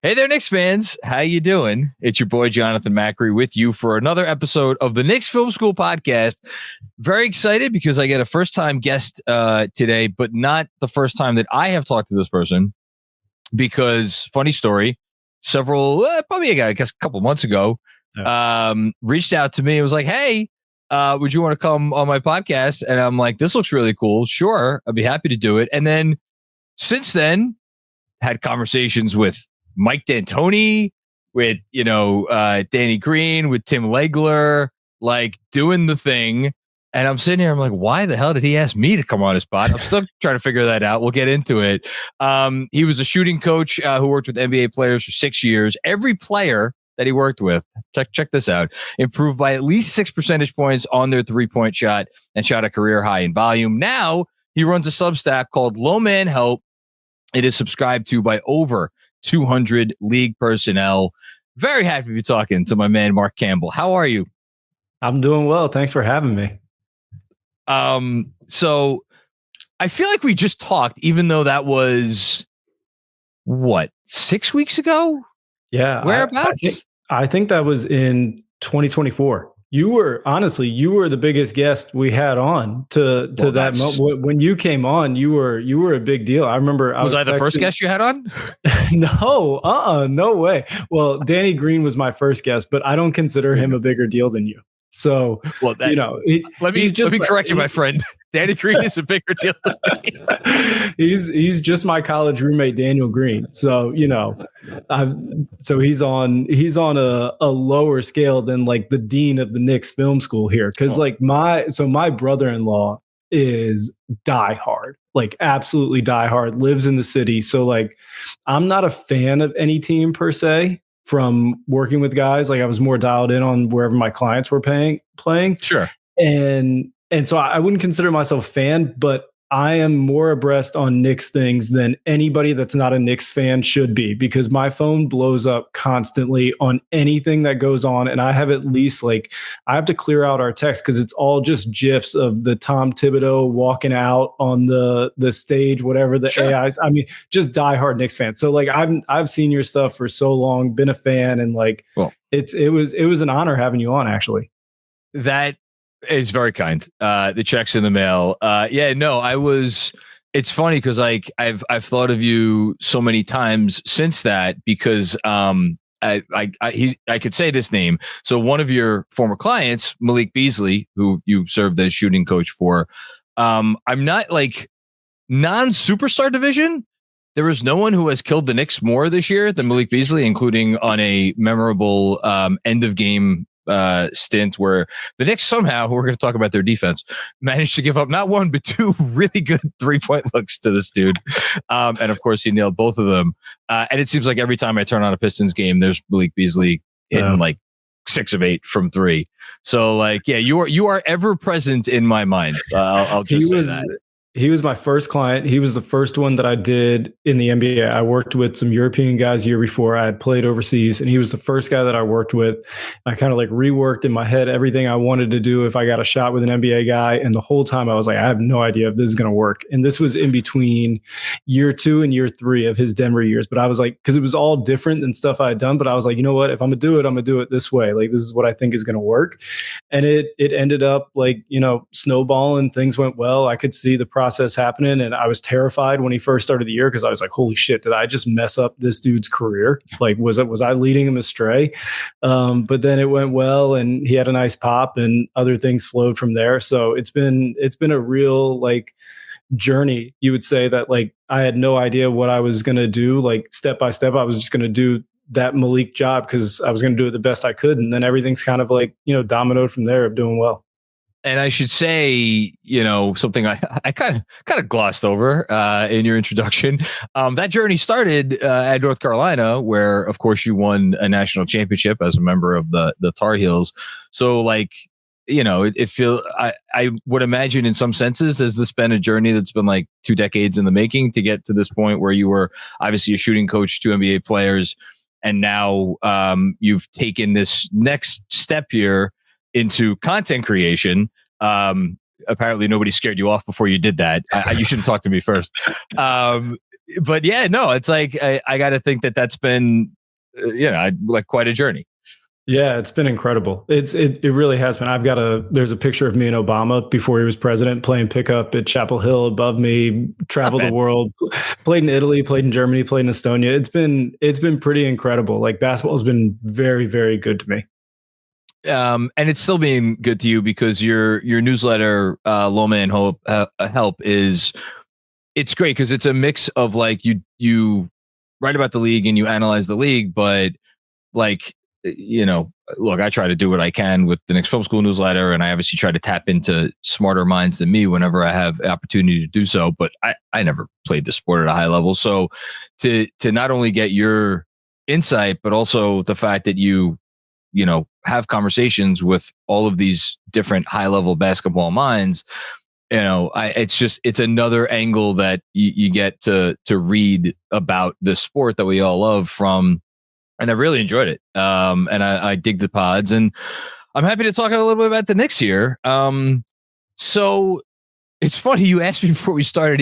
Hey there, Knicks fans. How you doing? It's your boy, Jonathan Macri, with you for another episode of the Knicks Film School Podcast. Very excited because I get a first-time guest today, but not the first time that I have talked to this person because, funny story, probably I guess a couple months ago, reached out to me and was like, hey, would you want to come on my podcast? And I'm like, this looks really cool. Sure, I'd be happy to do it. And then since then, had conversations with Mike D'Antoni, with, Danny Green, with Tim Legler, like doing the thing. And I'm sitting here, I'm like, why the hell did he ask me to come on his pod? I'm still trying to figure that out. We'll get into it. He was a shooting coach who worked with NBA players for 6 years. Every player that he worked with, check this out, improved by at least 6 percentage points on their three-point shot and shot a career high in volume. Now he runs a Substack called Low Man Help. It is subscribed to by over 200 league personnel. Very happy to be talking to my man, Marc Campbell. How are you? I'm doing well. Thanks for having me. So I feel like we just talked, even though that was 6 weeks ago? Yeah. Whereabouts? I think that was in 2024. You were the biggest guest we had on to that moment. When you came on, you were a big deal. I remember was I the first guest you had on? No way. Well, Danny Green was my first guest, but I don't consider him a bigger deal than you. So, let me correct you, my friend. Danny Green is a bigger deal than me. He's just my college roommate, Daniel Green. So, so he's on a lower scale than like the dean of the Knicks Film School here. Cause my brother-in-law is diehard, like absolutely diehard, lives in the city. So like, I'm not a fan of any team per se. From working with guys, like I was more dialed in on wherever my clients were playing. Sure. And so I wouldn't consider myself a fan, but I am more abreast on Knicks things than anybody that's not a Knicks fan should be, because my phone blows up constantly on anything that goes on. And I have at least I have to clear out our text because it's all just GIFs of the Tom Thibodeau walking out on the stage, whatever the Sure. AIs. I mean, just diehard Knicks fan. So like I've seen your stuff for so long, been a fan, and it was an honor having you on, actually. That is very kind. The check's in the mail. It's funny because I've thought of you so many times since that, because I could say this name. So one of your former clients, Malik Beasley, who you served as shooting coach for, I'm not like non-superstar division. There is no one who has killed the Knicks more this year than Malik Beasley, including on a memorable end of game stint where the Knicks somehow, we're going to talk about their defense, managed to give up not one but two really good 3-point looks to this dude, and of course he nailed both of them. And it seems like every time I turn on a Pistons game, there's Malik Beasley hitting like 6 of 8 from 3. So you are ever present in my mind. I'll just say that. He was my first client. He was the first one that I did in the NBA. I worked with some European guys the year before. I had played overseas, and he was the first guy that I worked with. I kind of reworked in my head everything I wanted to do if I got a shot with an NBA guy. And the whole time I was like, I have no idea if this is going to work. And this was in between year 2 and year 3 of his Denver years. But I was like, because it was all different than stuff I had done. But I was like, you know what? If I'm going to do it, I'm going to do it this way. Like, this is what I think is going to work. And it ended up snowballing. Things went well. I could see the process happening, and I was terrified when he first started the year because I was like, holy shit, did I just mess up this dude's career? Like, was I leading him astray? But then it went well, and he had a nice pop, and other things flowed from there. So it's been a real journey. You would say that I had no idea what I was going to do, step by step. I was just going to do that Malik job because I was going to do it the best I could. And then everything's kind of dominoed from there of doing well. And I should say, something I kind of glossed over in your introduction. That journey started at North Carolina, where, of course, you won a national championship as a member of the Tar Heels. So, it feels. I would imagine, in some senses, has this been a journey that's been 2 decades in the making to get to this point where you were obviously a shooting coach to NBA players, and now you've taken this next step here into content creation. Apparently nobody scared you off before you did that. You should have talked to me first. but yeah, no, it's like I got to think that that's been like quite a journey. Yeah, it's been incredible. It really has been. There's a picture of me and Obama before he was president playing pickup at Chapel Hill above me, traveled the world, played in Italy, played in Germany, played in Estonia. It's been pretty incredible. Like basketball has been very, very good to me. And it's still being good to you because your newsletter, Loma and Help it's great because it's a mix of like you write about the league and you analyze the league, but like, look, I try to do what I can with the Knicks Film School newsletter, and I obviously try to tap into smarter minds than me whenever I have the opportunity to do so. But I never played the sport at a high level, so to not only get your insight, but also the fact that you have conversations with all of these different high level basketball minds. It's another angle that you get to read about the sport that we all love from. And I really enjoyed it. And I dig the pods, and I'm happy to talk a little bit about the Knicks here. So it's funny, you asked me before we started,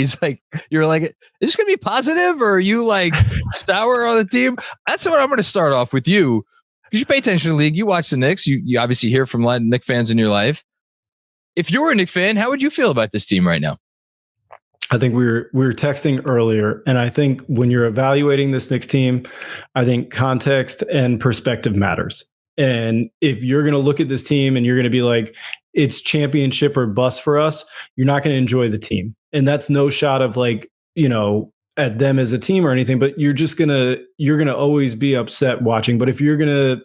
you're like, is this going to be positive, or are you like sour on the team? That's what I'm going to start off with you, because you pay attention to the league. You watch the Knicks. You obviously hear from a lot of Knicks fans in your life. If you were a Knicks fan, how would you feel about this team right now? I think we were texting earlier, and I think when you're evaluating this Knicks team, I think context and perspective matters. And if you're going to look at this team and you're going to be like, it's championship or bust for us, you're not going to enjoy the team. And that's no shot of like, at them as a team or anything, but you're going to always be upset watching. But if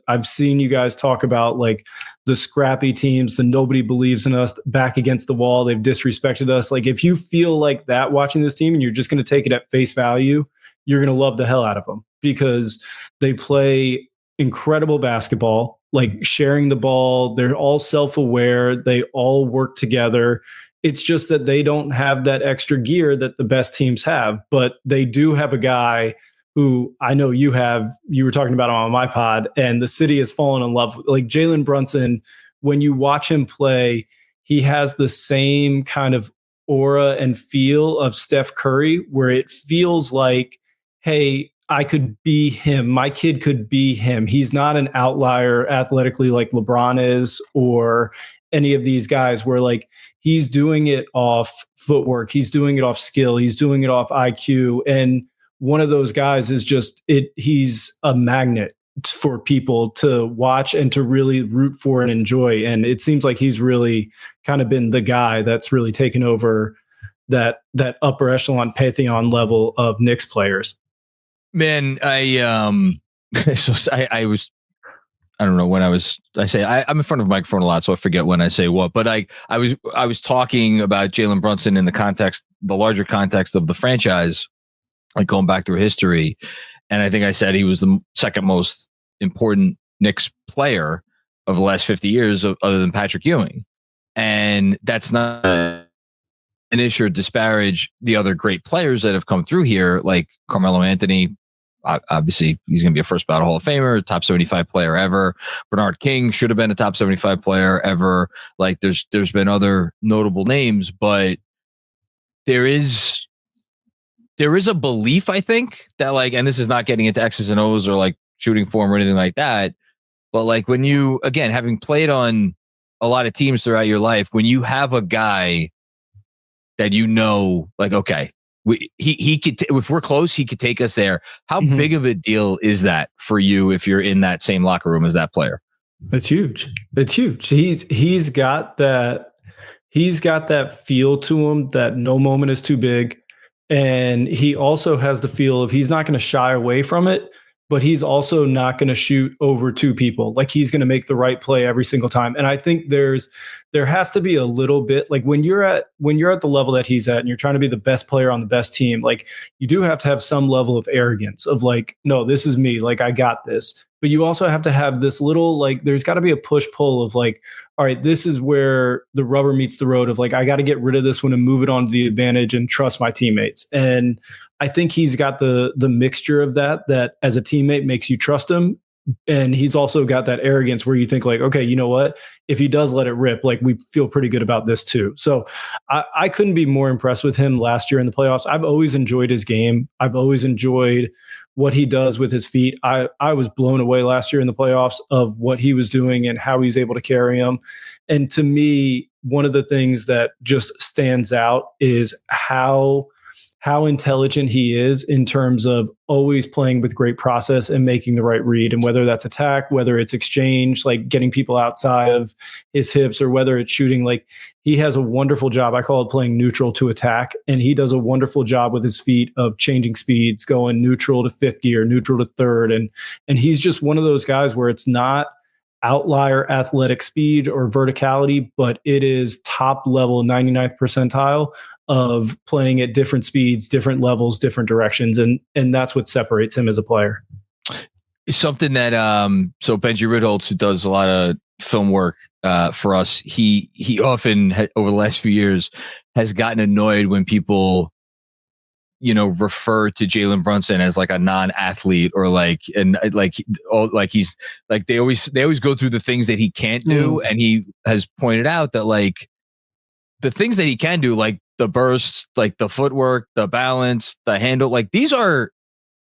I've seen you guys talk about like the scrappy teams, the nobody believes in us, back against the wall, they've disrespected us. Like if you feel like that watching this team and you're just going to take it at face value, you're going to love the hell out of them because they play incredible basketball, like sharing the ball. They're all self-aware. They all work together. It's just that they don't have that extra gear that the best teams have, but they do have a guy who I know you were talking about him on my pod, and the city has fallen in love with. Like Jalen Brunson, when you watch him play, he has the same kind of aura and feel of Steph Curry, where it feels like, hey, I could be him. My kid could be him. He's not an outlier athletically like LeBron is, or any of these guys where like he's doing it off footwork. He's doing it off skill. He's doing it off IQ. And one of those guys is he's a magnet for people to watch and to really root for and enjoy. And it seems like he's really kind of been the guy that's really taken over that upper echelon pantheon level of Knicks players. Man, I don't know when I'm in front of a microphone a lot, so I forget when I say what, but I was talking about Jalen Brunson in the larger context of the franchise, like going back through history. And I think I said he was the second most important Knicks player of the last 50 years other than Patrick Ewing. And that's not an issue or disparage the other great players that have come through here, like Carmelo Anthony. Obviously, he's going to be a first ballot Hall of Famer, top 75 player ever. Bernard King should have been a top 75 player ever. Like there's been other notable names, but there is a belief, I think, that like, and this is not getting into X's and O's or like shooting form or anything like that, but like when you, again, having played on a lot of teams throughout your life, when you have a guy that like, okay, he could if we're close, he could take us there. How big of a deal is that for you if you're in that same locker room as that player? It's huge. It's huge. He's got that feel to him that no moment is too big. And he also has the feel of he's not going to shy away from it, but he's also not going to shoot over two people. Like he's going to make the right play every single time. And I think there has to be a little bit like when you're at the level that he's at and you're trying to be the best player on the best team, like you do have to have some level of arrogance of like, no, this is me. Like I got this. But you also have to have this little, like, there's got to be a push pull of like, all right, this is where the rubber meets the road of like, I got to get rid of this one and move it on to the advantage and trust my teammates. And I think he's got the mixture of that as a teammate makes you trust him. And he's also got that arrogance where you think like, okay, you know what? If he does let it rip, like we feel pretty good about this too. So I couldn't be more impressed with him last year in the playoffs. I've always enjoyed his game. I've always enjoyed what he does with his feet. I was blown away last year in the playoffs of what he was doing and how he's able to carry them. And to me, one of the things that just stands out is how intelligent he is in terms of always playing with great process and making the right read. And whether that's attack, whether it's exchange, like getting people outside of his hips, or whether it's shooting, like he has a wonderful job. I call it playing neutral to attack. And he does a wonderful job with his feet of changing speeds, going neutral to fifth gear, neutral to third. And he's just one of those guys where it's not outlier athletic speed or verticality, but it is top level 99th percentile of playing at different speeds, different levels, different directions. And that's what separates him as a player. Something that, so Benji Ritholtz, who does a lot of film work for us, he often over the last few years has gotten annoyed when people, refer to Jalen Brunson as like a non-athlete or he's like, they always go through the things that he can't do. And he has pointed out that like the things that he can do, like the bursts, like the footwork, the balance, the handle, like these are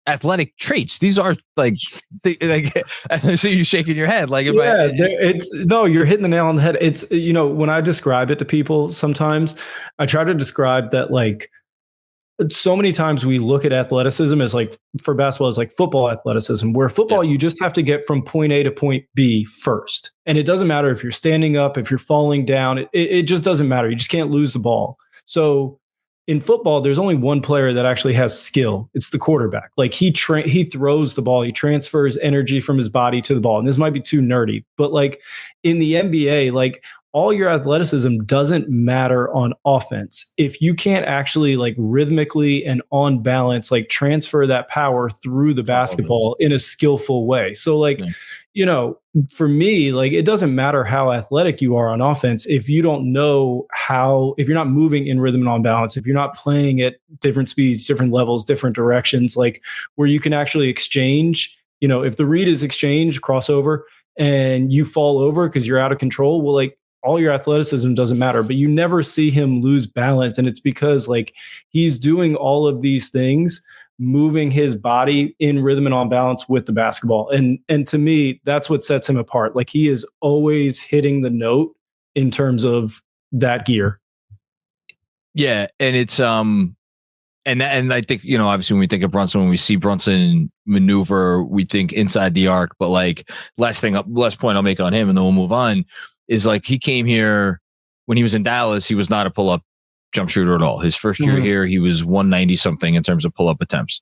athletic traits. These are like I see you shaking your head. Like, you're hitting the nail on the head. It's, when I describe it to people, sometimes I try to describe that, like, so many times we look at athleticism as like, for basketball, as like football athleticism, where football, you just have to get from point A to point B first. And it doesn't matter if you're standing up, if you're falling down, it just doesn't matter. You just can't lose the ball. So in football, there's only one player that actually has skill. It's the quarterback. Like he throws the ball, he transfers energy from his body to the ball. And this might be too nerdy, but like in the NBA, like all your athleticism doesn't matter on offense if you can't actually like rhythmically and on balance, like transfer that power through the basketball in a skillful way. So like, for me, like it doesn't matter how athletic you are on offense if you don't know if you're not moving in rhythm and on balance, if you're not playing at different speeds, different levels, different directions, like where you can actually exchange, if the read is exchange, crossover, and you fall over because you're out of control, well, like all your athleticism doesn't matter, but you never see him lose balance. And it's because like he's doing all of these things, moving his body in rhythm and on balance with the basketball. And to me, that's what sets him apart. Like he is always hitting the note in terms of that gear. Yeah. And it's, and I think, obviously when we think of Brunson, when we see Brunson maneuver, we think inside the arc, but like last point I'll make on him and then we'll move on is like, he came here when he was in Dallas, he was not a pull-up jump shooter at all. His first year here, he was 190 something in terms of pull-up attempts.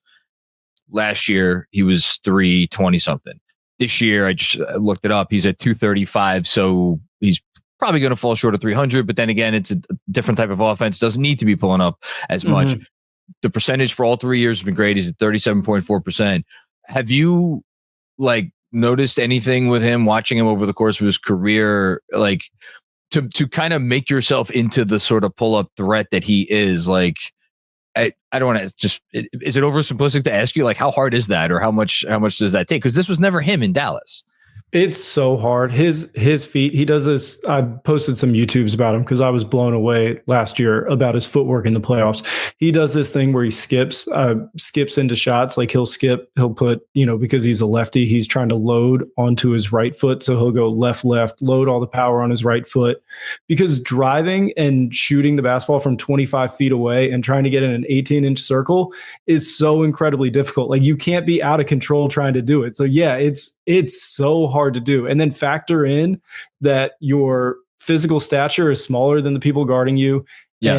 Last year, he was 320 something. This year, I just looked it up. He's at 235. So he's probably going to fall short of 300. But then again, it's a different type of offense. Doesn't need to be pulling up as much. The percentage for all 3 years has been great. He's at 37.4%. Have you like noticed anything with him, watching him over the course of his career, like to kind of make yourself into the sort of pull-up threat that he is? Like, I don't want to just, is it oversimplistic to ask you, like, how hard is that, or how much does that take? Because this was never him in Dallas. It's so hard. His feet, he does this. I posted some YouTubes about him because I was blown away last year about his footwork in the playoffs. He does this thing where he skips into shots. Like he'll put, because he's a lefty, he's trying to load onto his right foot. So he'll go left, load all the power on his right foot, because driving and shooting the basketball from 25 feet away and trying to get in an 18-inch circle is so incredibly difficult. Like you can't be out of control trying to do it. So yeah, it's so hard to do. And then factor in that your physical stature is smaller than the people guarding you. Yeah.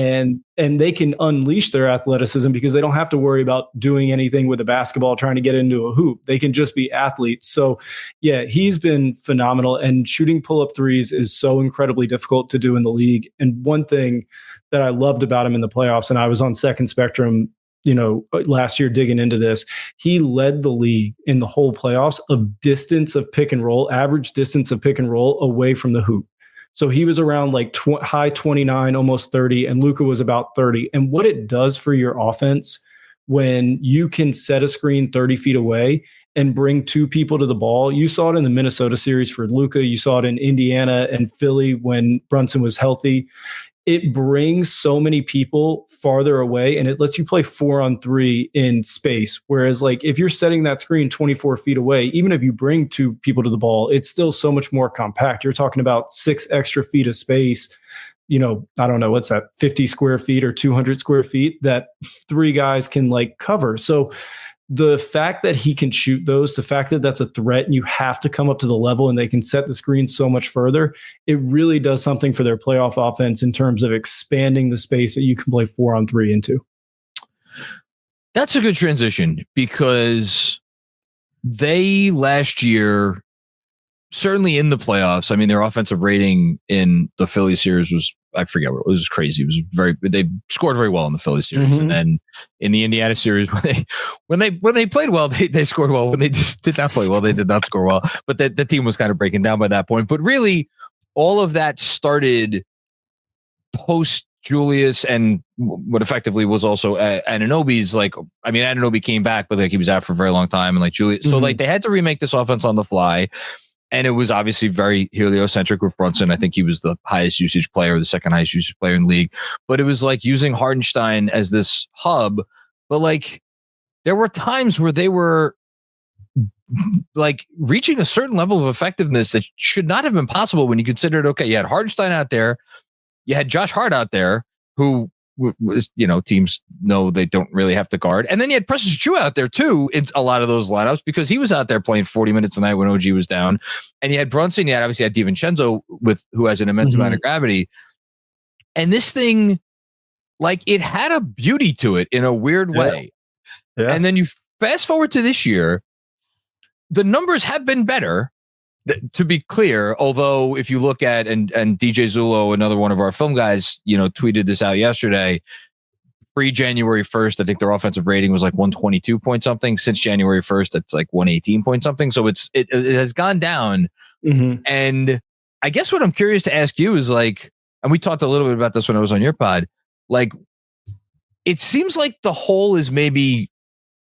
And they can unleash their athleticism because they don't have to worry about doing anything with a basketball, trying to get into a hoop. They can just be athletes. So yeah, he's been phenomenal, and shooting pull-up threes is so incredibly difficult to do in the league. And one thing that I loved about him in the playoffs, and I was on Second Spectrum last year digging into this, he led the league in the whole playoffs of distance of pick and roll, average distance of pick and roll away from the hoop. So he was around like high 29, almost 30, and Luka was about 30. And what it does for your offense when you can set a screen 30 feet away and bring two people to the ball. You saw it in the Minnesota series for Luka. You saw it in Indiana and Philly when Brunson was healthy. It brings so many people farther away, and it lets you play 4-on-3 in space. Whereas, like, if you're setting that screen 24 feet away, even if you bring two people to the ball, it's still so much more compact. You're talking about 6 extra feet of space. I don't know, what's that, 50 square feet or 200 square feet that 3 guys can like cover. So the fact that he can shoot those, the fact that that's a threat and you have to come up to the level and they can set the screen so much further, it really does something for their playoff offense in terms of expanding the space that you can play 4-on-3 into. That's a good transition because they last year, certainly in the playoffs, I mean, their offensive rating in the Philly series was, I forget what it was, crazy. It was they scored very well in the Philly series. Mm-hmm. And then in the Indiana series, when they played well, they scored well. When they did not play well, they did not score well. But the team was kind of breaking down by that point. But really, all of that started post Julius and what effectively was also Anunoby's, like, I mean, Anunoby came back, but like he was out for a very long time. And like Julius, so like they had to remake this offense on the fly. And it was obviously very heliocentric with Brunson. I think he was the highest usage player, the second highest usage player in the league. But it was like using Hartenstein as this hub. But like there were times where they were like reaching a certain level of effectiveness that should not have been possible when you considered, okay, you had Hartenstein out there, you had Josh Hart out there, who was, teams know they don't really have to guard. And then you had Precious Achiuwa out there too in a lot of those lineups because he was out there playing 40 minutes a night when OG was down. And you had Brunson, you had obviously had DiVincenzo who has an immense amount of gravity. And this thing, like, it had a beauty to it in a weird way. Yeah. And then you fast forward to this year, the numbers have been better. To be clear, although if you look at and DJ Zulo, another one of our film guys, tweeted this out yesterday. Pre-January 1st, I think their offensive rating was like 122 point something. Since January 1st, it's like 118 point something. So it has gone down. Mm-hmm. And I guess what I'm curious to ask you is like, and we talked a little bit about this when I was on your pod, like it seems like the whole is maybe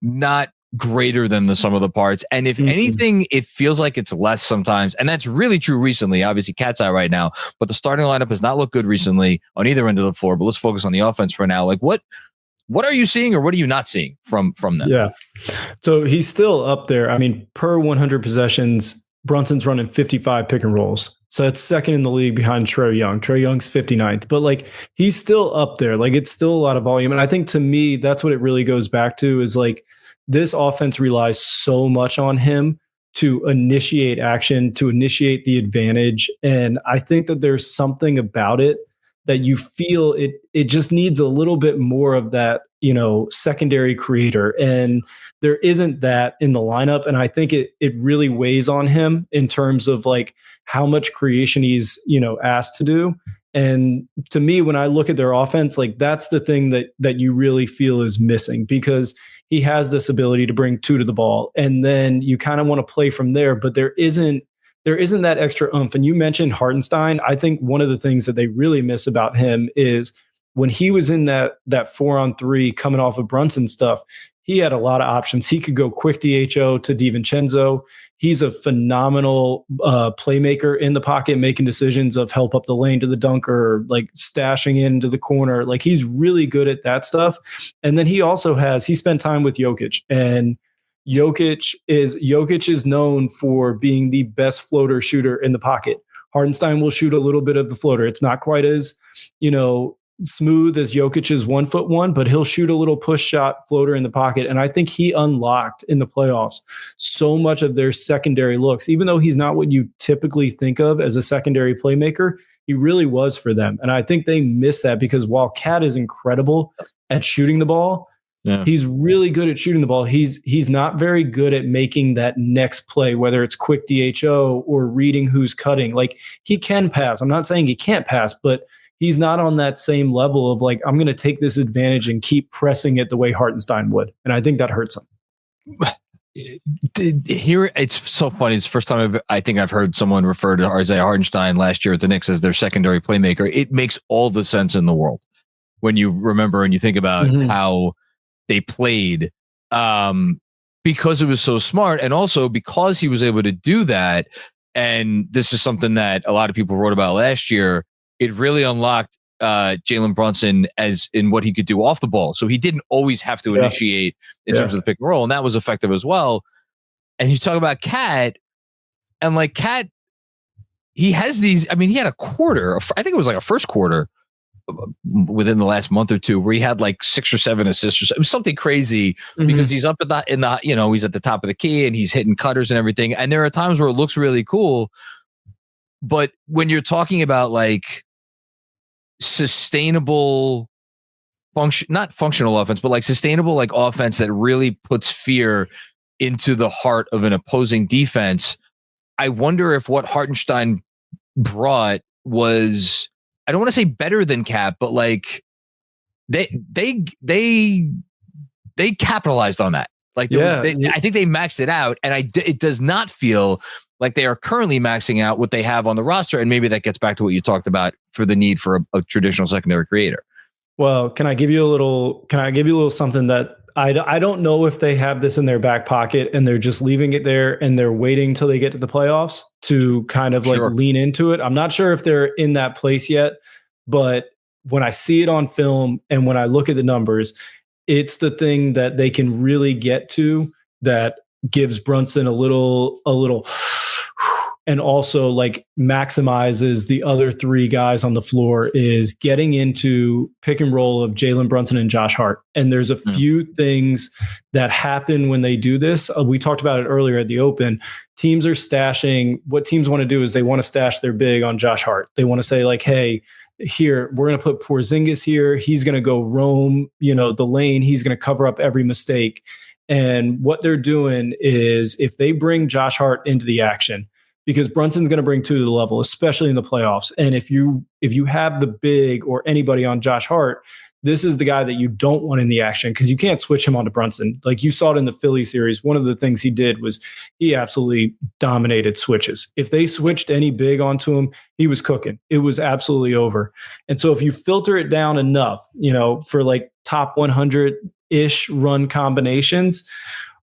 not greater than the sum of the parts. And if anything, it feels like it's less sometimes. And that's really true recently. Obviously, Cat's out right now, but the starting lineup has not looked good recently on either end of the floor. But let's focus on the offense for now. Like what are you seeing or what are you not seeing from them? Yeah. So he's still up there. I mean, per 100 possessions, Brunson's running 55 pick and rolls. So that's second in the league behind Trae Young. Trae Young's 59th, but like he's still up there. Like it's still a lot of volume. And I think to me, that's what it really goes back to is like, this offense relies so much on him to initiate action, to initiate the advantage. And I think that there's something about it that you feel it just needs a little bit more of that, secondary creator. And there isn't that in the lineup. And I think it really weighs on him in terms of like how much creation he's, asked to do. And to me, when I look at their offense, like that's the thing that you really feel is missing because he has this ability to bring two to the ball. And then you kind of want to play from there, but there isn't that extra oomph. And you mentioned Hartenstein. I think one of the things that they really miss about him is when he was in that 4-on-3 coming off of Brunson stuff, he had a lot of options. He could go quick DHO to DiVincenzo. He's a phenomenal playmaker in the pocket, making decisions of help up the lane to the dunker, like stashing into the corner. Like he's really good at that stuff. And then he spent time with Jokic, and Jokic is known for being the best floater shooter in the pocket. Hartenstein will shoot a little bit of the floater. It's not quite as, smooth as Jokic's 1'1", but he'll shoot a little push shot floater in the pocket. And I think he unlocked in the playoffs so much of their secondary looks, even though he's not what you typically think of as a secondary playmaker, he really was for them. And I think they miss that because while Cat is incredible at shooting the ball, he's really good at shooting the ball. He's not very good at making that next play, whether it's quick DHO or reading who's cutting. Like he can pass. I'm not saying he can't pass, but he's not on that same level of like, I'm going to take this advantage and keep pressing it the way Hartenstein would. And I think that hurts him. Here, it's so funny. It's the first time I think I've heard someone refer to Isaiah Hartenstein last year at the Knicks as their secondary playmaker. It makes all the sense in the world when you remember and you think about how they played. because it was so smart, and also because he was able to do that. And this is something that a lot of people wrote about last year. It really unlocked Jalen Brunson as in what he could do off the ball. So he didn't always have to initiate in terms of the pick and roll, and that was effective as well. And you talk about Cat, and like Cat, he has these. I mean, he had a quarter. I think it was like a first quarter within the last month or two where he had like 6 or 7 assists. It was something crazy because he's up at he's at the top of the key and he's hitting cutters and everything. And there are times where it looks really cool, but when you're talking about like sustainable not functional offense, but like sustainable like offense that really puts fear into the heart of an opposing defense, I wonder if what Hartenstein brought was, I don't want to say better than Cap, but like they capitalized on that. Like I think they maxed it out, and it does not feel like they are currently maxing out what they have on the roster. And maybe that gets back to what you talked about for the need for a traditional secondary creator. Well, can I give you a little something that I don't know if they have this in their back pocket and they're just leaving it there and they're waiting till they get to the playoffs to kind of like lean into it. I'm not sure if they're in that place yet, but when I see it on film and when I look at the numbers, it's the thing that they can really get to that gives Brunson a little, and also like maximizes the other 3 guys on the floor is getting into pick and roll of Jalen Brunson and Josh Hart. And there's a few things that happen when they do this. We talked about it earlier at the Open. Teams are stashing. What teams want to do is they want to stash their big on Josh Hart. They want to say like, hey, here, we're going to put Porzingis here. He's going to go roam, the lane. He's going to cover up every mistake. And what they're doing is if they bring Josh Hart into the action, because Brunson's going to bring 2 to the level, especially in the playoffs. And if you have the big or anybody on Josh Hart, this is the guy that you don't want in the action because you can't switch him onto Brunson. Like you saw it in the Philly series. One of the things he did was he absolutely dominated switches. If they switched any big onto him, he was cooking. It was absolutely over. And so if you filter it down enough, for like top 100-ish run combinations,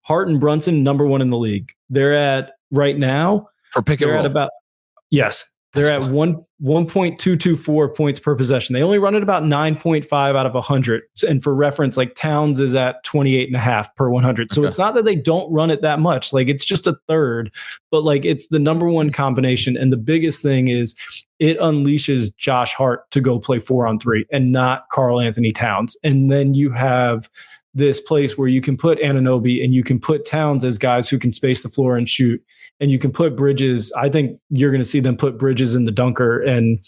Hart and Brunson, number 1 in the league. They're at right now, for pick and roll. They're at 1.224 points per possession. They only run at about 9.5 out of 100. And for reference, like Towns is at 28.5 per 100. So it's not that they don't run it that much. Like it's just a third, but like it's the number 1 combination. And the biggest thing is it unleashes Josh Hart to go play 4-on-3 and not Karl-Anthony Towns. And then you have this place where you can put Anunoby and you can put Towns as guys who can space the floor and shoot. And you can put Bridges. I think you're going to see them put Bridges in the dunker. And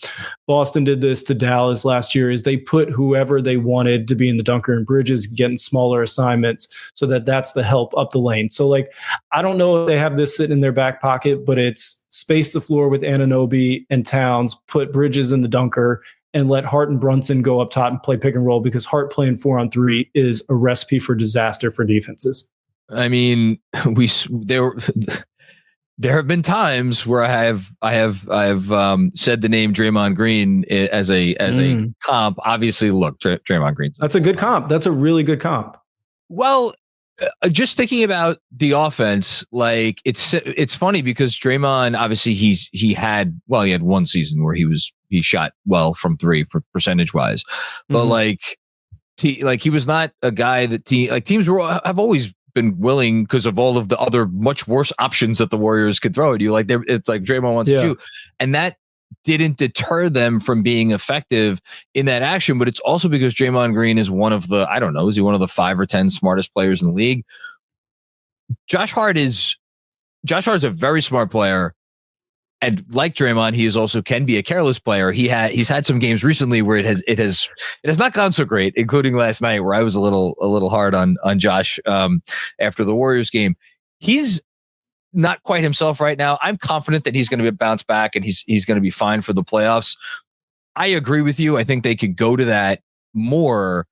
Boston did this to Dallas last year is they put whoever they wanted to be in the dunker and Bridges getting smaller assignments so that's the help up the lane. So like, I don't know if they have this sitting in their back pocket, but it's space the floor with Anunoby and Towns, put Bridges in the dunker and let Hart and Brunson go up top and play pick and roll because Hart playing 4-on-3 is a recipe for disaster for defenses. I mean, there have been times where I have said the name Draymond Green as a comp. Obviously, look, Draymond Green. That's a good comp. That's a really good comp. Well, just thinking about the offense, like it's funny because Draymond obviously he had 1 season where he shot well from 3 for percentage wise, but he was not a guy that teams have always been willing because of all of the other much worse options that the Warriors could throw at you. Like it's like Draymond wants to shoot, and that didn't deter them from being effective in that action. But it's also because Draymond Green is one of the, I don't know, is he one of the 5 or 10 smartest players in the league? Josh Hart is a very smart player. And like Draymond, he is also can be a careless player. He's had some games recently where it has not gone so great, including last night where I was a little hard on Josh after the Warriors game. He's not quite himself right now. I'm confident that he's going to bounce back and he's going to be fine for the playoffs. I agree with you. I think they could go to that more.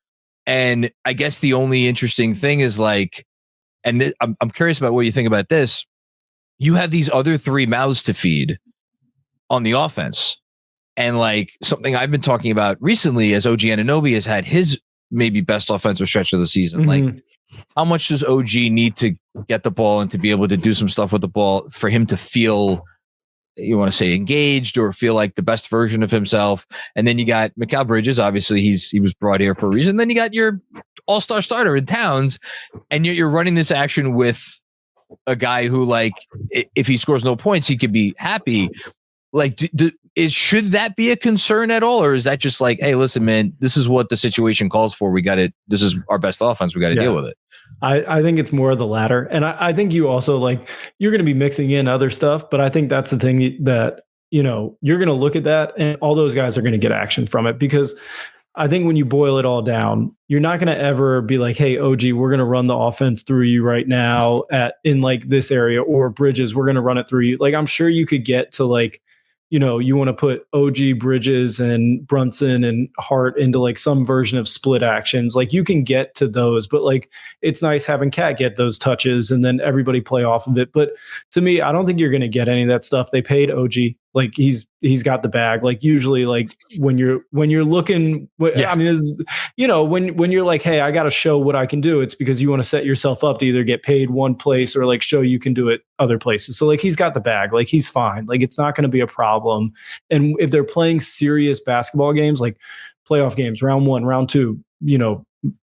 And I guess the only interesting thing is like, and I'm curious about what you think about this. You have these other 3 mouths to feed on the offense. And like something I've been talking about recently as OG Anunoby has had his maybe best offensive stretch of the season. Like how much does OG need to get the ball and to be able to do some stuff with the ball for him to feel, you want to say, engaged or feel like the best version of himself? And then you got Mikal Bridges. Obviously, he was brought here for a reason. Then you got your all-star starter in Towns, and you're running this action with a guy who, like, if he scores no points, he could be happy. Like, should that be a concern at all? Or is that just like, hey, listen, man, this is what the situation calls for. This is our best offense. We got to deal with it. I think it's more of the latter. And I think you also, like, you're going to be mixing in other stuff, but I think that's the thing that, you're going to look at that and all those guys are going to get action from it, because I think when you boil it all down, you're not going to ever be like, hey, OG, we're going to run the offense through you right now in like this area, or Bridges, we're going to run it through you. Like, I'm sure you could get to, like, you want to put OG, Bridges, and Brunson and Hart into like some version of split actions. Like, you can get to those, but like, it's nice having Cat get those touches and then everybody play off of it. But to me, I don't think you're going to get any of that stuff. They paid OG. Like, he's got the bag. Like, usually, like, when you're looking, I mean, this is, when you're like, hey, I got to show what I can do, it's because you want to set yourself up to either get paid one place or like show you can do it other places. So like, he's got the bag. Like, he's fine. Like, it's not going to be a problem. And if they're playing serious basketball games, like playoff games, round 1, round 2,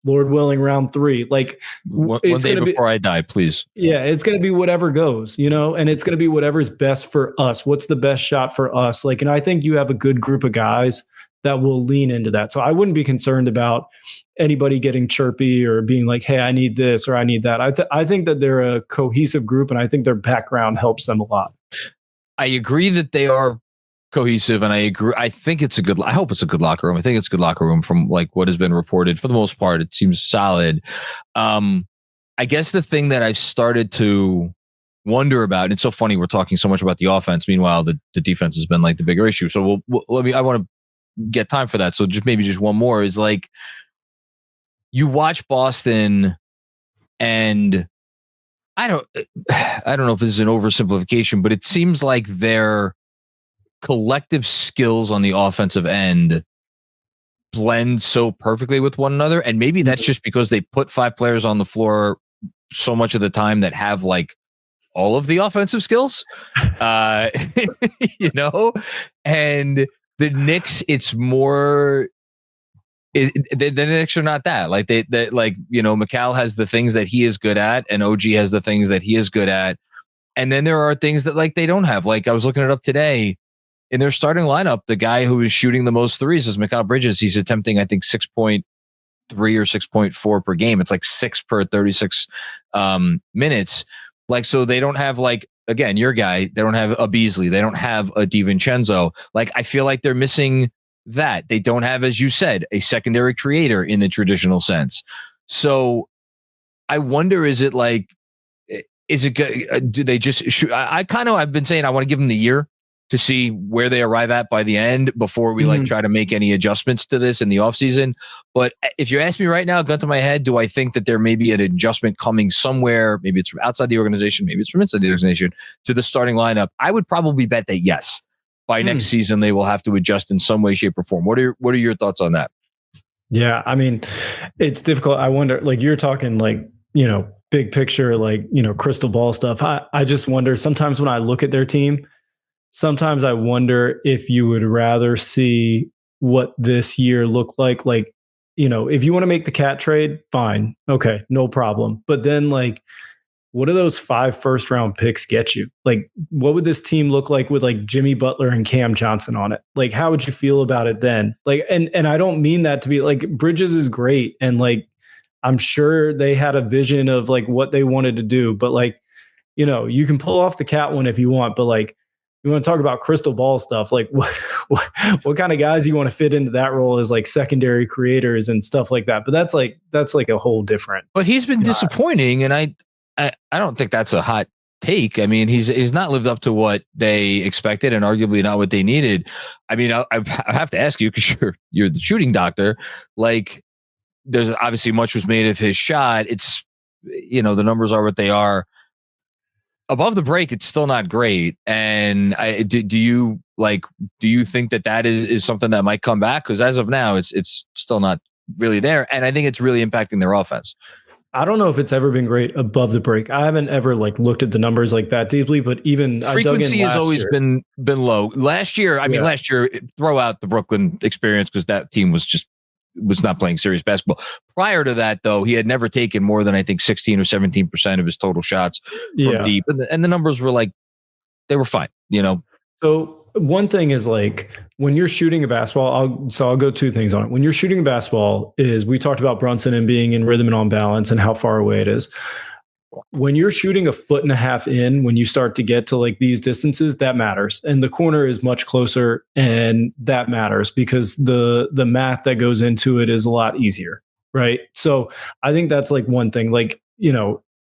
Lord willing, round 3, like one day before I die, please. Yeah, it's going to be whatever goes, and it's going to be whatever's best for us. What's the best shot for us? Like, and I think you have a good group of guys that will lean into that. So I wouldn't be concerned about anybody getting chirpy or being like, hey, I need this or I need that. I think that they're a cohesive group, and I think their background helps them a lot. I agree that they are cohesive, and I agree. I think I hope it's a good locker room. I think it's a good locker room from like what has been reported. For the most part, it seems solid. I guess the thing that I've started to wonder about, and it's so funny, we're talking so much about the offense. Meanwhile, the defense has been like the bigger issue. So I want to get time for that. So just one more is like, you watch Boston, and I don't know if this is an oversimplification, but it seems like their collective skills on the offensive end blend so perfectly with one another. And maybe that's just because they put 5 players on the floor so much of the time that have like all of the offensive skills, and the Knicks, it's more, the Knicks are not that. Like, Mikal has the things that he is good at, and OG has the things that he is good at. And then there are things that like they don't have. Like, I was looking it up today. In their starting lineup, the guy who is shooting the most threes is Mikal Bridges. He's attempting, I think, 6.3 or 6.4 per game. It's like 6 per 36 minutes. Like, so they don't have, like, again, your guy, they don't have a Beasley. They don't have a DiVincenzo. Like, I feel like they're missing that. They don't have, as you said, a secondary creator in the traditional sense. So I wonder, is it good? Do they just shoot? I've been saying I want to give them the year to see where they arrive at by the end before we try to make any adjustments to this in the offseason. But if you ask me right now, gun to my head, do I think that there may be an adjustment coming somewhere? Maybe it's from outside the organization, maybe it's from inside the organization to the starting lineup. I would probably bet that yes, by next season, they will have to adjust in some way, shape, or form. What are your thoughts on that? Yeah, I mean, it's difficult. I wonder, like, you're talking like, big picture, like, crystal ball stuff. I just wonder sometimes when I look at their team, sometimes I wonder if you would rather see what this year looked like. Like, if you want to make the Cat trade, fine. Okay, no problem. But then, like, what do those 5 first-round picks get you? Like, what would this team look like with like Jimmy Butler and Cam Johnson on it? Like, how would you feel about it then? Like, and I don't mean that to be like, Bridges is great. And like, I'm sure they had a vision of like what they wanted to do, but like, you can pull off the Cat one if you want, but like, you want to talk about crystal ball stuff, like what kind of guys you want to fit into that role as like secondary creators and stuff like that. But that's like a whole different. But he's been disappointing, and I don't think that's a hot take. I mean, he's not lived up to what they expected, and arguably not what they needed. I mean, I have to ask you, because you're the shooting doctor. Like, there's obviously much was made of his shot. It's, the numbers are what they are. Above the break, it's still not great. And do you think that is something that might come back? Because as of now, it's still not really there. And I think it's really impacting their offense. I don't know if it's ever been great above the break. I haven't ever like looked at the numbers like that deeply, but even frequency has always been low. Last year, last year, throw out the Brooklyn experience because that team was not playing serious basketball. Prior to that, though, he had never taken more than I think 16 or 17% of his total shots from deep, and the numbers were like they were fine, So one thing is like when you're shooting a basketball, I'll go two things on it. When you're shooting a basketball is we talked about Brunson and being in rhythm and on balance and how far away it is. When you're shooting 1.5 feet in, when you start to get to like these distances, that matters. And the corner is much closer and that matters because the math that goes into it is a lot easier. Right. So I think that's like one thing, like,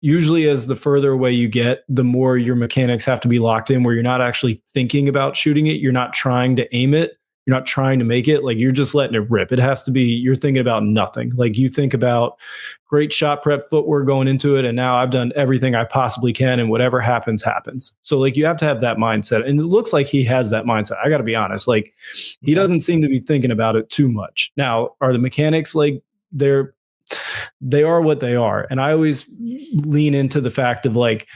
usually as the further away you get, the more your mechanics have to be locked in where you're not actually thinking about shooting it. You're not trying to aim it. You're not trying to make it. Like you're just letting it rip. It has to be, you're thinking about nothing. Like you think about great shot prep footwork going into it. And now I've done everything I possibly can and whatever happens, happens. So like you have to have that mindset. And it looks like he has that mindset. I got to be honest. Like he doesn't seem to be thinking about it too much. Now, are the mechanics like they are what they are. And I always lean into the fact of like,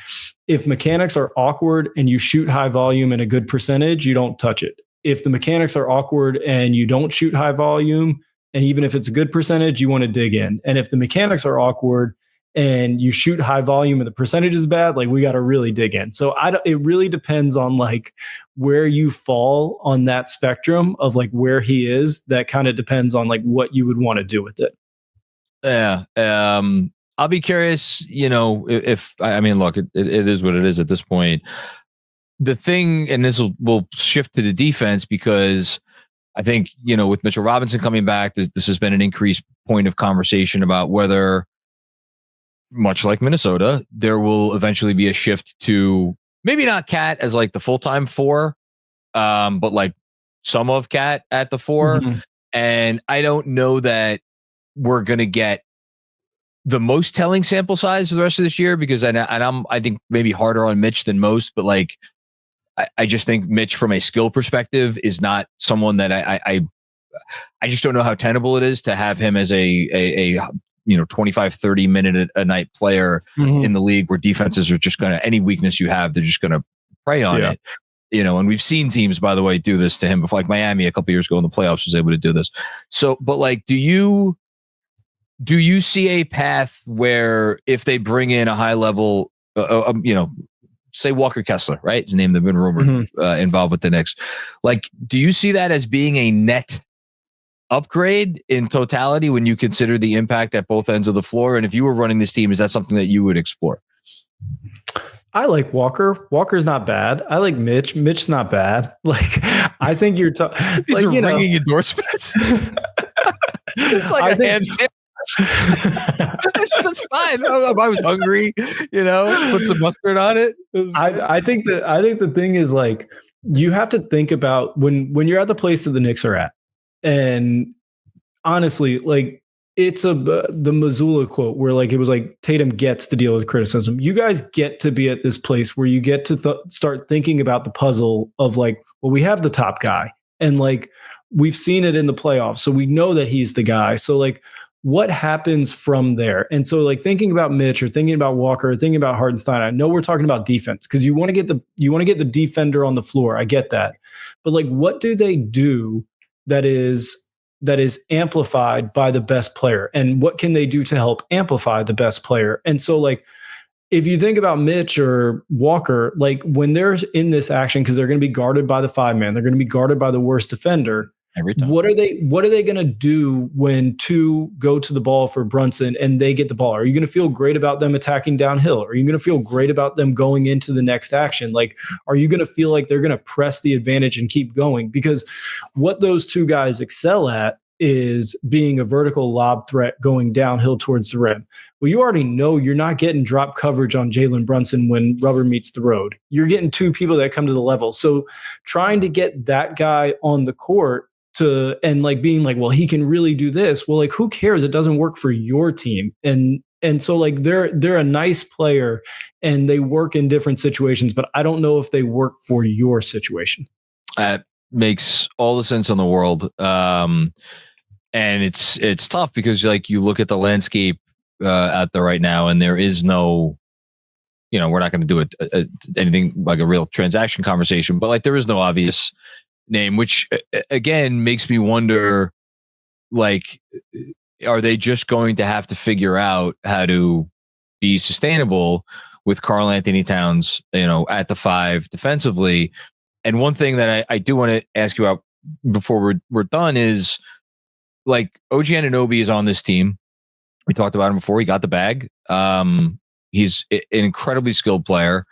if mechanics are awkward and you shoot high volume and a good percentage, you don't touch it. If the mechanics are awkward and you don't shoot high volume, and even if it's a good percentage, you want to dig in. And if the mechanics are awkward and you shoot high volume and the percentage is bad, like we got to really dig in. So it really depends on like where you fall on that spectrum of like where he is. That kind of depends on like what you would want to do with it. Yeah. I'll be curious, if look, it is what it is at this point. The thing, and this will shift to the defense because I think, with Mitchell Robinson coming back, this has been an increased point of conversation about whether, much like Minnesota, there will eventually be a shift to maybe not Cat as like the full-time 4, but like some of Cat at the 4. Mm-hmm. And I don't know that we're going to get the most telling sample size for the rest of this year because I think maybe harder on Mitch than most, but like I just think Mitch from a skill perspective is not someone that I just don't know how tenable it is to have him as a 25, 30 minute a night player in the league where defenses are just going to, any weakness you have, they're just going to prey on it. And we've seen teams, by the way, do this to him before, like Miami a couple years ago in the playoffs was able to do this. So, but like, do you see a path where if they bring in a high level, say Walker Kessler, right? His name, they've been rumored involved with the Knicks. Like, do you see that as being a net upgrade in totality when you consider the impact at both ends of the floor? And if you were running this team, is that something that you would explore? I like Walker. Walker's not bad. I like Mitch. Mitch's not bad. Like, I think you're these are ringing endorsements. It's like a ham sandwich. It's fine. I was hungry, put some mustard on it. I think the thing is like you have to think about when you're at the place that the Knicks are at, and honestly, like it's the Missoula quote where like it was like Tatum gets to deal with criticism. You guys get to be at this place where you get to start thinking about the puzzle of like, well, we have the top guy, and like we've seen it in the playoffs, so we know that he's the guy. So like, what happens from there? And so like thinking about Mitch or thinking about Walker or thinking about Hartenstein, I know we're talking about defense because you want to get the defender on the floor. I get that. But like, what do they do that is amplified by the best player? And what can they do to help amplify the best player? And so like, if you think about Mitch or Walker, like when they're in this action, because they're going to be guarded by the 5-man, they're going to be guarded by the worst defender. Every time. What are they going to do when 2 go to the ball for Brunson and they get the ball? Are you going to feel great about them attacking downhill? Are you going to feel great about them going into the next action? Like, are you going to feel like they're going to press the advantage and keep going? Because what those 2 guys excel at is being a vertical lob threat going downhill towards the rim. Well, you already know you're not getting drop coverage on Jalen Brunson when rubber meets the road. You're getting 2 people that come to the level. So trying to get that guy on the court and like being like, well, he can really do this. Well, like, who cares? It doesn't work for your team. And so like they're a nice player and they work in different situations, but I don't know if they work for your situation. That makes all the sense in the world. And it's tough because like you look at the landscape out there right now, and there is no, we're not going to do anything like a real transaction conversation, but like there is no obvious name, which again makes me wonder, like, are they just going to have to figure out how to be sustainable with Karl-Anthony Towns, at the 5 defensively? And one thing that I do want to ask you about before we're done is, like, OG Anunoby is on this team. We talked about him before. He got the bag. He's an incredibly skilled player.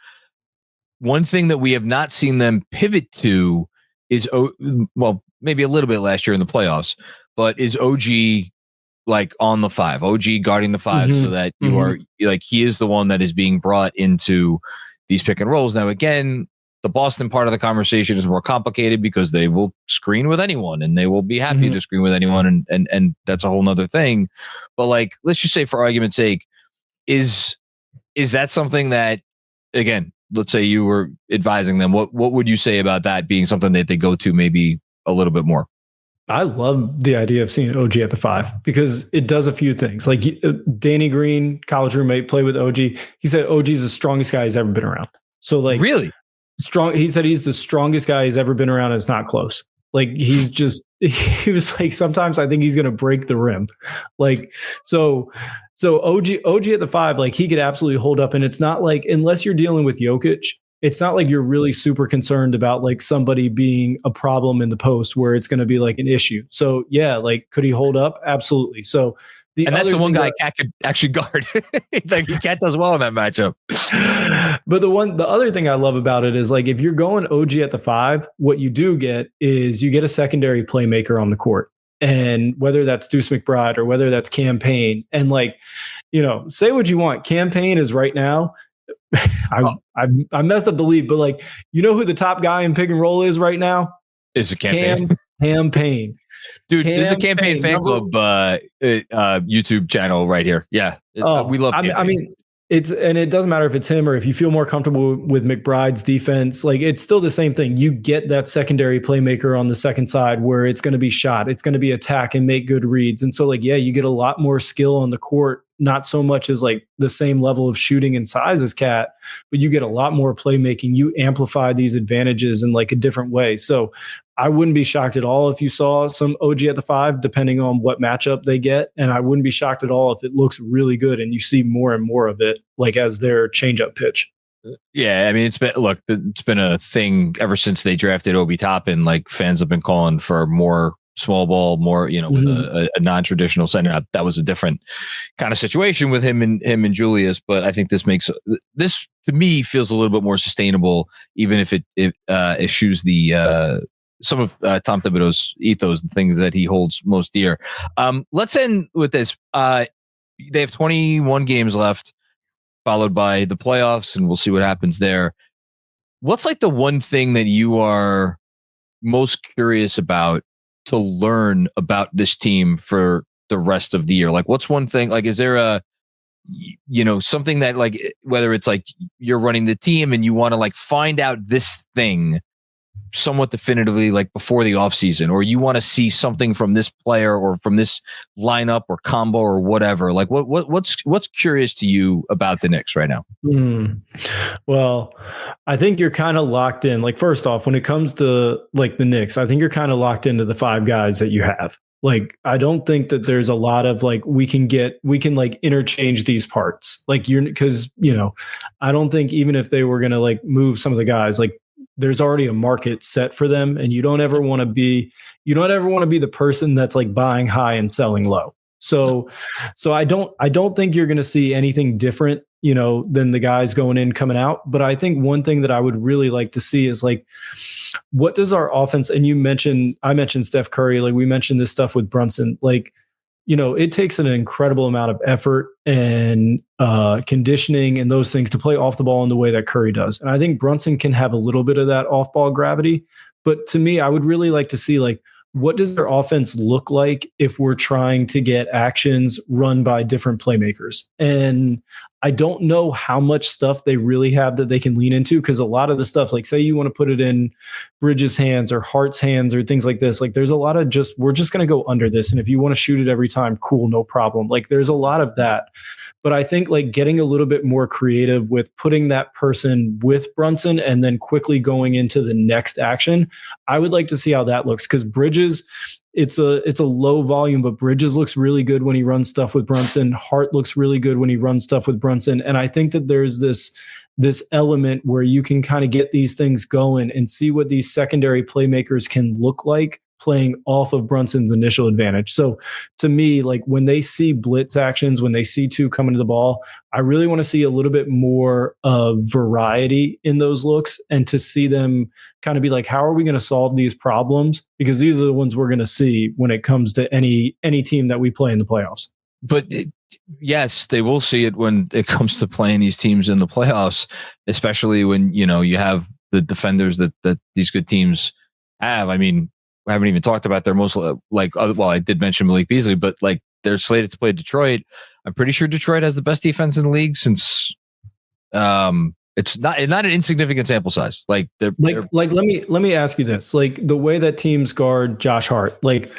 One thing that we have not seen them pivot to is, maybe a little bit last year in the playoffs, but is OG like on the 5, OG guarding the 5, so that you are like, he is the one that is being brought into these pick and rolls. Now, again, the Boston part of the conversation is more complicated because they will screen with anyone and they will be happy to screen with anyone. And that's a whole nother thing. But like, let's just say for argument's sake, is that something that, again, let's say you were advising them, what would you say about that being something that they go to maybe a little bit more? I love the idea of seeing OG at the 5 because it does a few things. Like Danny Green, college roommate, played with OG. He said OG is the strongest guy he's ever been around. So like, really strong. He said he's the strongest guy he's ever been around. And it's not close. Like he was like, sometimes I think he's going to break the rim. Like, so OG at the 5, like he could absolutely hold up. And it's not like, unless you're dealing with Jokic, it's not like you're really super concerned about like somebody being a problem in the post where it's going to be like an issue. So yeah, like could he hold up? Absolutely. So that's the one guy Cat could actually guard. Like Cat does well in that matchup. But the other thing I love about it is like if you're going OG at the 5, what you do get is you get a secondary playmaker on the court. And whether that's Deuce McBride or whether that's Cam Payne, and like, say what you want. Cam Payne is right now. I messed up the lead, but like, who the top guy in pick and roll is right now? Is it Cam Payne? Dude, there's a Cam Payne fan club YouTube channel right here. Yeah, we love Cam Payne. I mean, it doesn't matter if it's him or if you feel more comfortable with McBride's defense. Like it's still the same thing. You get that secondary playmaker on the second side where it's going to be shot, it's going to be attack and make good reads. And so like, yeah, you get a lot more skill on the court. Not so much as like the same level of shooting and size as Cat, but you get a lot more playmaking. You amplify these advantages in like a different way. So I wouldn't be shocked at all if you saw some OG at the 5, depending on what matchup they get. And I wouldn't be shocked at all if it looks really good and you see more and more of it, like as their changeup pitch. Yeah, I mean, it's been a thing ever since they drafted Obi Toppin. Like fans have been calling for more small ball, more, with a non-traditional center. That was a different kind of situation with him and Julius, but I think this to me feels a little bit more sustainable, even if it eschews the some of Tom Thibodeau's ethos, the things that he holds most dear. Let's end with this. They have 21 games left, followed by the playoffs, and we'll see what happens there. What's like the one thing that you are most curious about to learn about this team for the rest of the year? Like what's one thing, like, is there a, something that like, whether it's like you're running the team and you want to like find out this thing somewhat definitively, like before the offseason, or you want to see something from this player or from this lineup or combo or whatever, like what's curious to you about the Knicks right now? Well, I think you're kind of locked in. Like, first off, when it comes to like the Knicks, I think you're kind of locked into the 5 guys that you have. Like, I don't think that there's a lot of like, we can like interchange these parts. Like because I don't think even if they were going to like move some of the guys, like there's already a market set for them, and you don't ever want to be the person that's like buying high and selling low. So I don't think you're going to see anything different, than the guys going in, coming out. But I think one thing that I would really like to see is like, what does our offense, and I mentioned Steph Curry, like we mentioned this stuff with Brunson, like, it takes an incredible amount of effort and conditioning and those things to play off the ball in the way that Curry does. And I think Brunson can have a little bit of that off ball gravity. But to me, I would really like to see like, what does their offense look like if we're trying to get actions run by different playmakers? And I don't know how much stuff they really have that they can lean into, because a lot of the stuff, like say you want to put it in Bridges' hands or Hart's hands or things like this, like there's a lot of we're just going to go under this. And if you want to shoot it every time, cool, no problem. Like there's a lot of that. But I think like getting a little bit more creative with putting that person with Brunson and then quickly going into the next action, I would like to see how that looks, because Bridges, it's a low volume, but Bridges looks really good when he runs stuff with Brunson. Hart looks really good when he runs stuff with Brunson. And I think that there's this element where you can kind of get these things going and see what these secondary playmakers can look like playing off of Brunson's initial advantage. So to me, like when they see blitz actions, when they see two coming to the ball, I really want to see a little bit more variety in those looks, and to see them kind of be like, how are we going to solve these problems? Because these are the ones we're going to see when it comes to any team that we play in the playoffs. But yes, they will see it when it comes to playing these teams in the playoffs, especially when, you have the defenders that these good teams have. I mean, we haven't even talked about their most I did mention Malik Beasley, but like they're slated to play Detroit. I'm pretty sure Detroit has the best defense in the league, since it's not an insignificant sample size. Like let me ask you this, like the way that teams guard Josh Hart, like,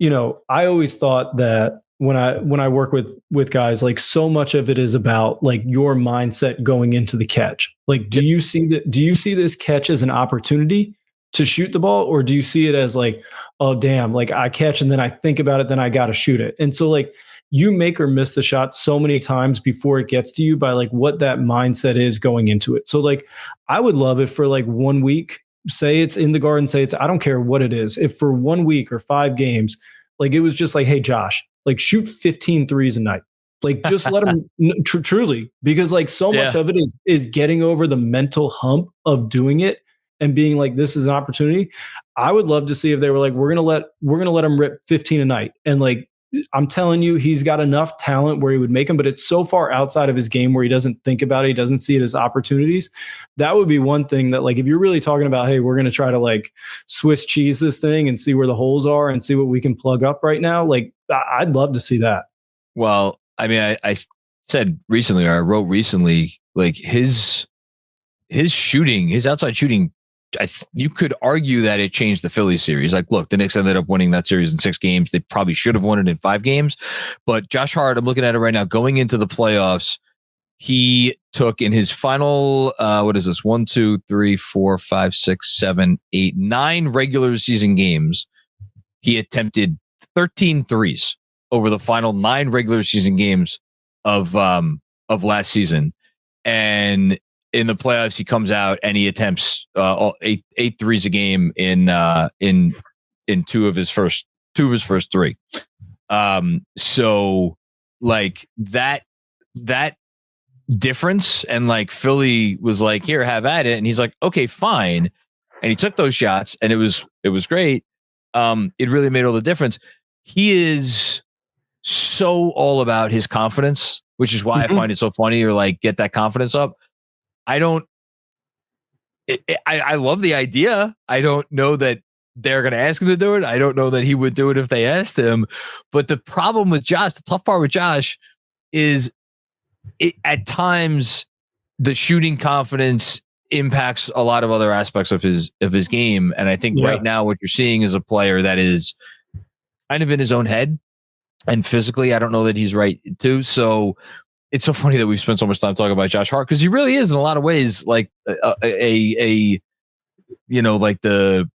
I always thought that when I work with guys, like so much of it is about like your mindset going into the catch. Like, do you see this catch as an opportunity to shoot the ball, or do you see it as like, oh damn, like I catch and then I think about it, then I got to shoot it? And so like you make or miss the shot so many times before it gets to you by like what that mindset is going into it. So like I would love if for like 1 week, say it's in the garden, say it's, I don't care what it is, if for 1 week or 5 games, like it was just like, hey Josh, like shoot 15 threes a night. Like just let them truly, because like so much of it is getting over the mental hump of doing it and being like, this is an opportunity. I would love to see if they were like, we're going to let him rip 15 a night. And like, I'm telling you, he's got enough talent where he would make them, but it's so far outside of his game where he doesn't think about it. He doesn't see it as opportunities. That would be one thing that like, if you're really talking about, hey, we're going to try to like Swiss cheese this thing and see where the holes are and see what we can plug up right now. Like I'd love to see that. Well, I mean, I said recently, or I wrote recently, like his shooting, his outside shooting, you could argue that it changed the Phillies series. Like, look, the Knicks ended up winning that series in 6 games. They probably should have won it in 5 games. But Josh Hart, I'm looking at it right now, going into the playoffs, he took in his final, 1, 2, 3, 4, 5, 6, 7, 8, 9 regular season games. He attempted 13 threes over the final 9 regular season games of last season. And in the playoffs, he comes out and he attempts 8 threes a game in 2 of his first 3. So like that difference, and like Philly was like, here, have at it, and he's like, okay, fine, and he took those shots, and it was great. It really made all the difference. He is so all about his confidence, which is why I find it so funny, or like get that confidence up. I love the idea. I don't know that they're going to ask him to do it. I don't know that he would do it if they asked him. But the problem with Josh, the tough part with Josh is at times the shooting confidence impacts a lot of other aspects of his game. And I think right now what you're seeing is a player that is kind of in his own head, and physically, I don't know that he's right too. So it's so funny that we've spent so much time talking about Josh Hart, because he really is in a lot of ways like like the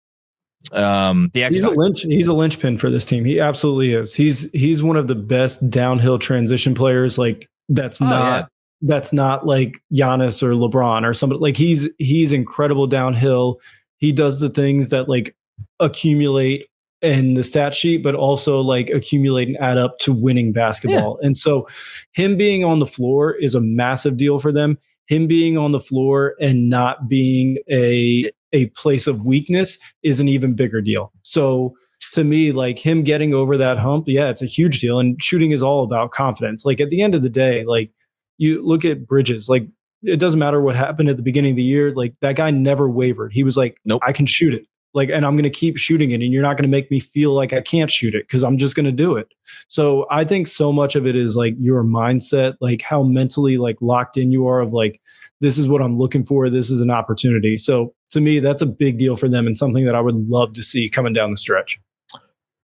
he's a linchpin for this team. He absolutely is. He's one of the best downhill transition players. Like that's not like Giannis or LeBron or somebody. Like he's incredible downhill. He does the things that like accumulate in the stat sheet, but also like accumulate and add up to winning basketball. And so him being on the floor is a massive deal for them. Him being on the floor and not being a place of weakness is an even bigger deal. So to me, like him getting over that hump, it's a huge deal. And shooting is all about confidence. Like at the end of the day, like you look at Bridges, like it doesn't matter what happened at the beginning of the year. Like that guy never wavered. He was like, nope, I can shoot it. Like, and I'm going to keep shooting it, and you're not going to make me feel like I can't shoot it because I'm just going to do it. So I think so much of it is like your mindset, like how mentally like locked in you are of like, this is what I'm looking for. This is an opportunity. So to me, that's a big deal for them and something that I would love to see coming down the stretch.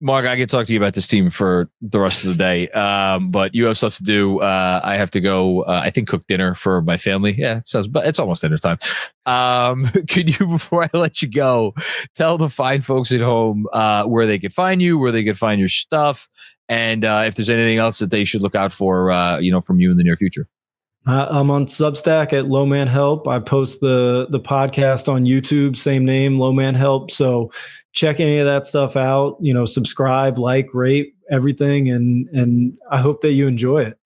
Mark, I could talk to you about this team for the rest of the day, but you have stuff to do. I have to go, I think, cook dinner for my family. Yeah, but it's almost dinner time. Could you, before I let you go, tell the fine folks at home where they could find you, where they could find your stuff, and if there's anything else that they should look out for, from you in the near future? I'm on Substack at Low Man Help. I post the podcast on YouTube, same name, Low Man Help. So check any of that stuff out. Subscribe, like, rate, everything, and I hope that you enjoy it.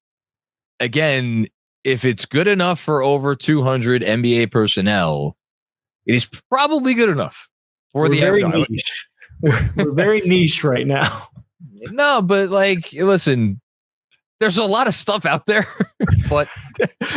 Again, if it's good enough for over 200 NBA personnel, it is probably good enough for the very niche. We're very niche right now. No, but like, listen. There's a lot of stuff out there, but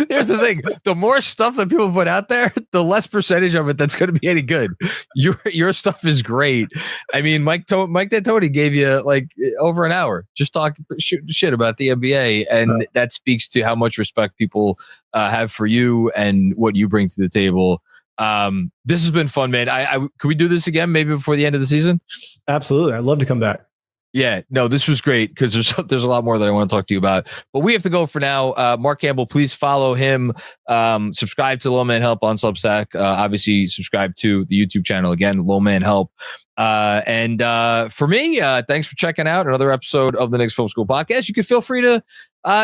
here's the thing. The more stuff that people put out there, the less percentage of it that's going to be any good. Your stuff is great. I mean, Mike D'Antoni gave you like over an hour just talking shit about the NBA, and that speaks to how much respect people have for you and what you bring to the table. This has been fun, man. Could we do this again maybe before the end of the season? Absolutely. I'd love to come back. Yeah, no, this was great because there's a lot more that I want to talk to you about. But we have to go for now. Marc Campbell, please follow him. Subscribe to Low Man Help on Substack. Obviously, subscribe to the YouTube channel again, Low Man Help. And for me, thanks for checking out another episode of the Knicks Film School Podcast. You can feel free to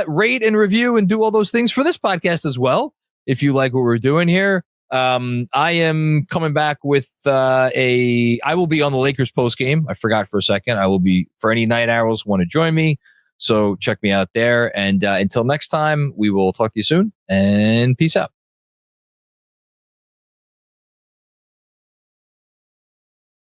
rate and review and do all those things for this podcast as well if you like what we're doing here. I am coming back with I will be on the Lakers post game. I forgot for a second. I will be for any night owls want to join me. So check me out there. And until next time, we will talk to you soon and peace out.